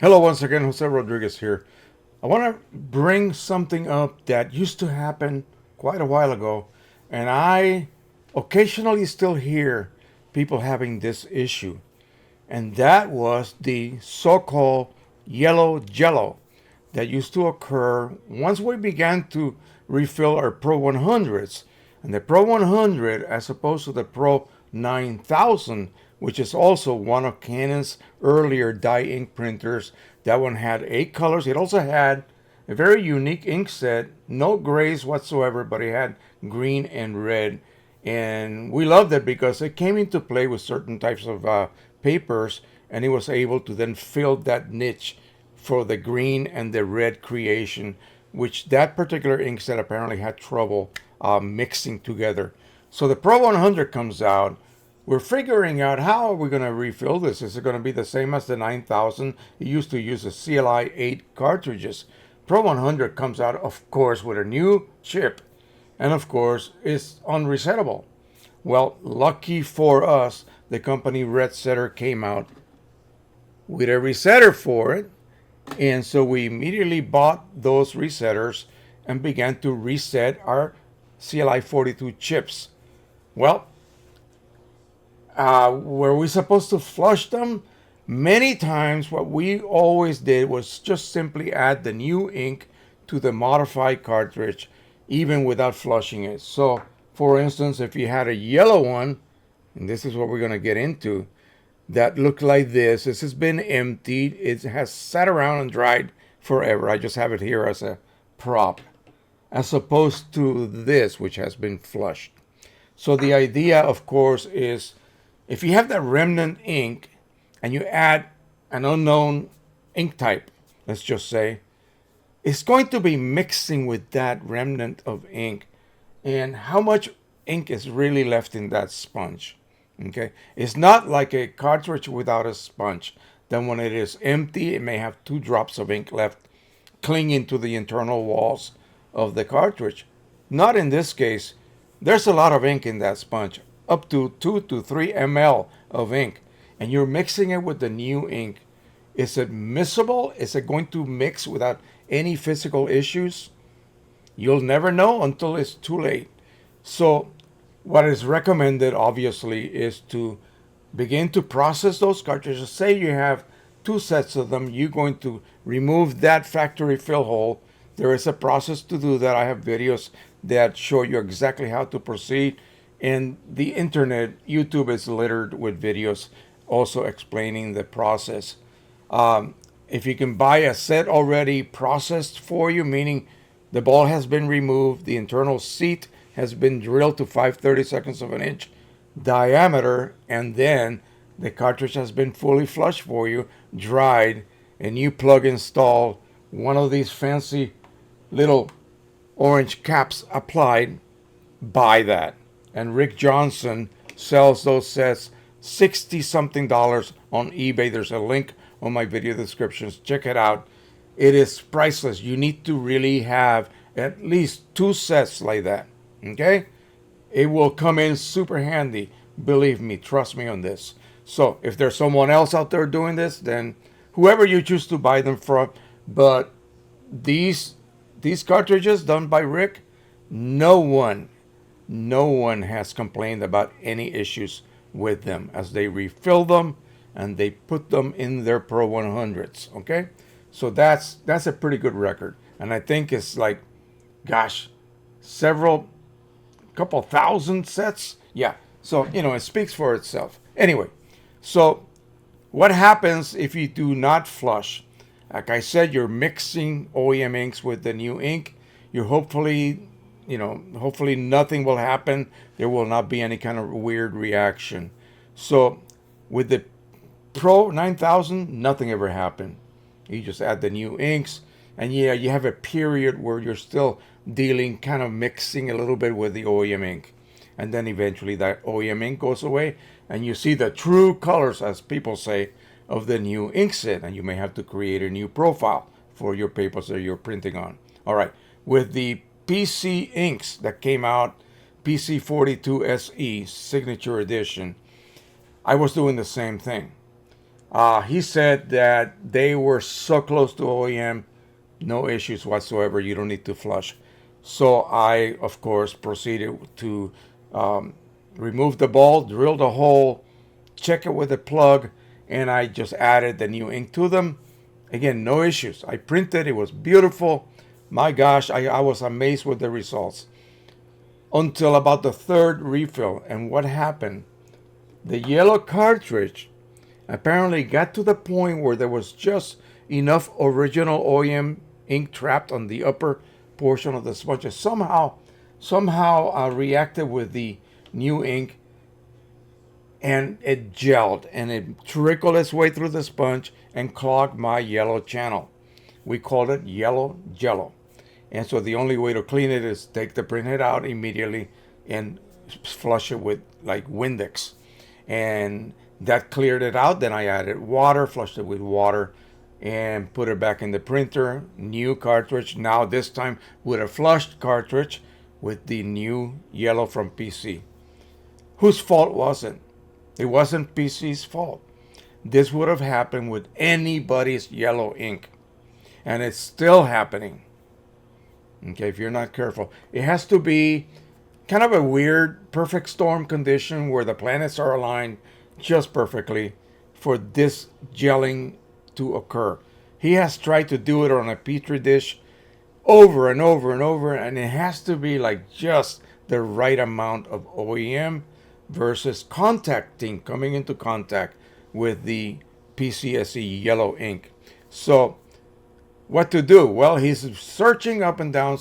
Hello, once again, Jose Rodriguez here. I want to bring something up that used to happen quite a while ago, and I occasionally still hear people having this issue, and that was the so called yellow jello that used to occur once we began to refill our Pro 100s. And the Pro 100, as opposed to the Pro 9000, which is also one of Canon's earlier dye ink printers, that one had 8 colors. It also had a very unique ink set, no grays whatsoever, but it had green and red. And we loved it because it came into play with certain types of papers, and it was able to then fill that niche for the green and the red creation, which that particular ink set apparently had trouble mixing together. So the Pro 100 comes out. We're figuring out how are we going to refill this. Is it going to be the same as the 9000? It used to use the CLI 8 cartridges. Pro 100 comes out, of course, with a new chip, and of course, is unresettable. Well, lucky for us, the company Red Setter came out with a resetter for it, and so we immediately bought those resetters and began to reset our CLI 42 chips. Well, were we supposed to flush them? Many times, what we always did was just simply add the new ink to the modified cartridge, even without flushing it. So, for instance, if you had a yellow one, and this is what we're going to get into, that looked like this. This has been emptied. It has sat around and dried forever. I just have it here as a prop, as opposed to this, which has been flushed. So the idea, of course, is if you have that remnant ink and you add an unknown ink type, let's just say, it's going to be mixing with that remnant of ink. And how much ink is really left in that sponge? Okay, it's not like a cartridge without a sponge. Then when it is empty, it may have 2 drops of ink left clinging to the internal walls of the cartridge. Not in this case. There's a lot of ink in that sponge, up to 2 to 3 ml of ink, and you're mixing it with the new ink. Is it miscible? Is it going to mix without any physical issues? You'll never know until it's too late. So, what is recommended, obviously, is to begin to process those cartridges. Say you have 2 sets of them, you're going to remove that factory fill hole. There is a process to do that. I have videos that show you exactly how to proceed. And the internet, YouTube is littered with videos also explaining the process. If you can buy a set already processed for you, meaning the ball has been removed, the internal seat has been drilled to 5/32 of an inch diameter, and then the cartridge has been fully flushed for you, dried, and you plug install one of these fancy little orange caps applied, buy that. And Rick Johnson sells those sets 60 something dollars on eBay. There's a link on my video descriptions. Check it out. It is priceless. You need to really have at least 2 sets like that. Okay? It will come in super handy. Believe me, trust me on this. So if there's someone else out there doing this, then whoever you choose to buy them from, but these these cartridges done by Rick, no one, no one has complained about any issues with them as they refill them and they put them in their Pro 100s. Okay, so that's a pretty good record, and I think it's like, gosh, several couple thousand sets. Yeah, so it speaks for itself. Anyway, so what happens if you do not flush? Like I said, you're mixing OEM inks with the new ink. You're hopefully nothing will happen. There will not be any kind of weird reaction. So with the Pro 9000, nothing ever happened. You just add the new inks, and yeah, you have a period where you're still dealing, kind of mixing a little bit with the OEM ink. And then eventually that OEM ink goes away, and you see the true colors, as people say, of the new ink set, and you may have to create a new profile for your papers that you're printing on. All right, with the PC inks that came out, PC 42 SE Signature Edition, I was doing the same thing. He said that they were so close to OEM, no issues whatsoever. You don't need to flush. So I, of course, proceeded to um, remove the ball, drill the hole, check it with a plug, and I just added the new ink to them. Again, no issues. I printed, it was beautiful. My gosh, I was amazed with the results until about the third refill. And what happened? The yellow cartridge apparently got to the point where there was just enough original OEM ink trapped on the upper portion of the sponge. Somehow reacted with the new ink, and it gelled and it trickled its way through the sponge and clogged my yellow channel. We called it yellow jello. And so the only way to clean it is take the printhead out immediately and flush it with like Windex. And that cleared it out. Then I added water, flushed it with water, and put it back in the printer. New cartridge. Now this time with a flushed cartridge with the new yellow from PC. Whose fault was it? It wasn't PC's fault. This would have happened with anybody's yellow ink. And it's still happening. Okay, if you're not careful. It has to be kind of a weird perfect storm condition where the planets are aligned just perfectly for this gelling to occur. He has tried to do it on a petri dish over and over and over, and it has to be like just the right amount of OEM versus coming into contact with the PCSE yellow ink. So what to do? Well, he's searching up and down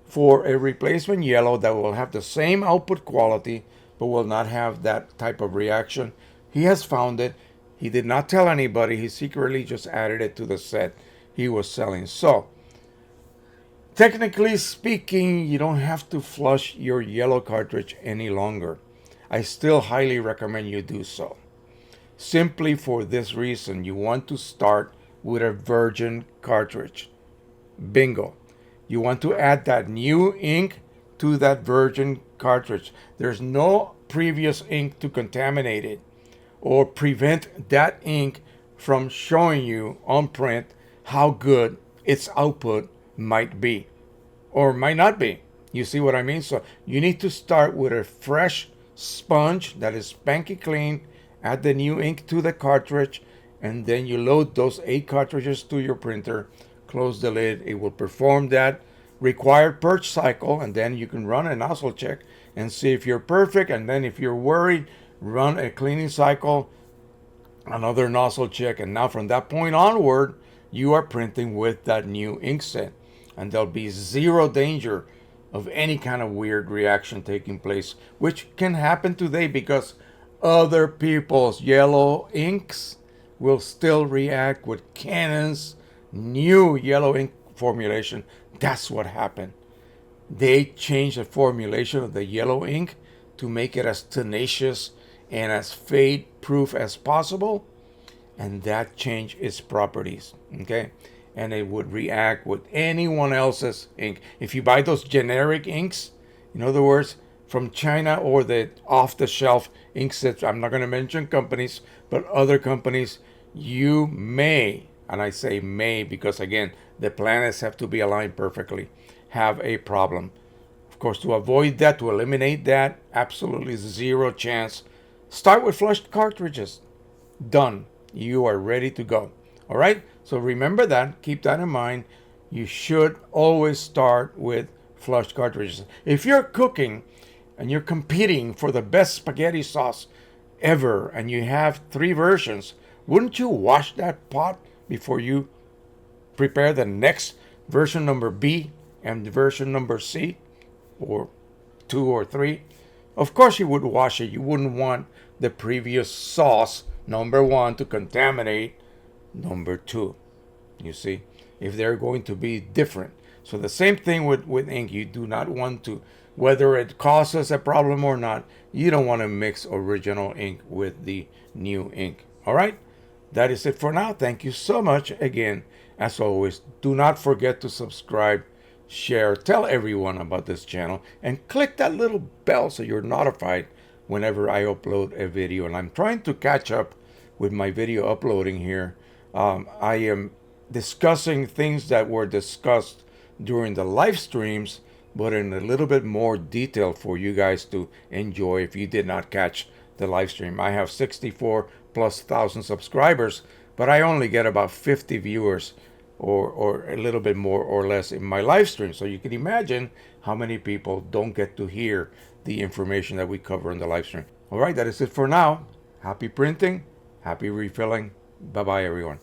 for a replacement yellow that will have the same output quality but will not have that type of reaction. He has found it. He did not tell anybody. He secretly just added it to the set he was selling. So, technically speaking, you don't have to flush your yellow cartridge any longer. I still highly recommend you do so. Simply for this reason, you want to start with a virgin cartridge. Bingo. You want to add that new ink to that virgin cartridge. There's no previous ink to contaminate it or prevent that ink from showing you on print how good its output might be or might not be. You see what I mean? So you need to start with a fresh sponge that is spanky clean, add the new ink to the cartridge, and then you load those 8 cartridges to your printer, close the lid. It will perform that required purge cycle, and then you can run a nozzle check and see if you're perfect. And then if you're worried, run a cleaning cycle, another nozzle check, and now from that point onward, you are printing with that new ink set, and there'll be zero danger of any kind of weird reaction taking place, which can happen today because other people's yellow inks will still react with Canon's new yellow ink formulation. That's what happened. They changed the formulation of the yellow ink to make it as tenacious and as fade proof as possible, and that changed its properties. Okay, and it would react with anyone else's ink. If you buy those generic inks, in other words, from China or the off-the-shelf ink sets, I'm not going to mention companies, but other companies, you may, and I say may because again, the planets have to be aligned perfectly, have a problem. Of course, to avoid that, to eliminate that, absolutely zero chance. Start with flushed cartridges. Done. You are ready to go. All right? So remember that. Keep that in mind. You should always start with flushed cartridges. If you're cooking and you're competing for the best spaghetti sauce ever and you have 3 versions, wouldn't you wash that pot before you prepare the next version number B and version number C or 2 or 3? Of course you would wash it. You wouldn't want the previous sauce number 1 to contaminate number 2. You see, if they're going to be different. So the same thing with ink. You do not want to, whether it causes a problem or not, you don't want to mix original ink with the new ink. All right? That is it for now. Thank you so much. Again, as always, do not forget to subscribe, share, tell everyone about this channel, and click that little bell so you're notified whenever I upload a video. And I'm trying to catch up with my video uploading here. I am discussing things that were discussed during the live streams, but in a little bit more detail for you guys to enjoy if you did not catch the live stream. I have 64 plus thousand subscribers, but I only get about 50 viewers or a little bit more or less in my live stream. So you can imagine how many people don't get to hear the information that we cover in the live stream. All right, that is it for now. Happy printing, happy refilling. Bye-bye, everyone.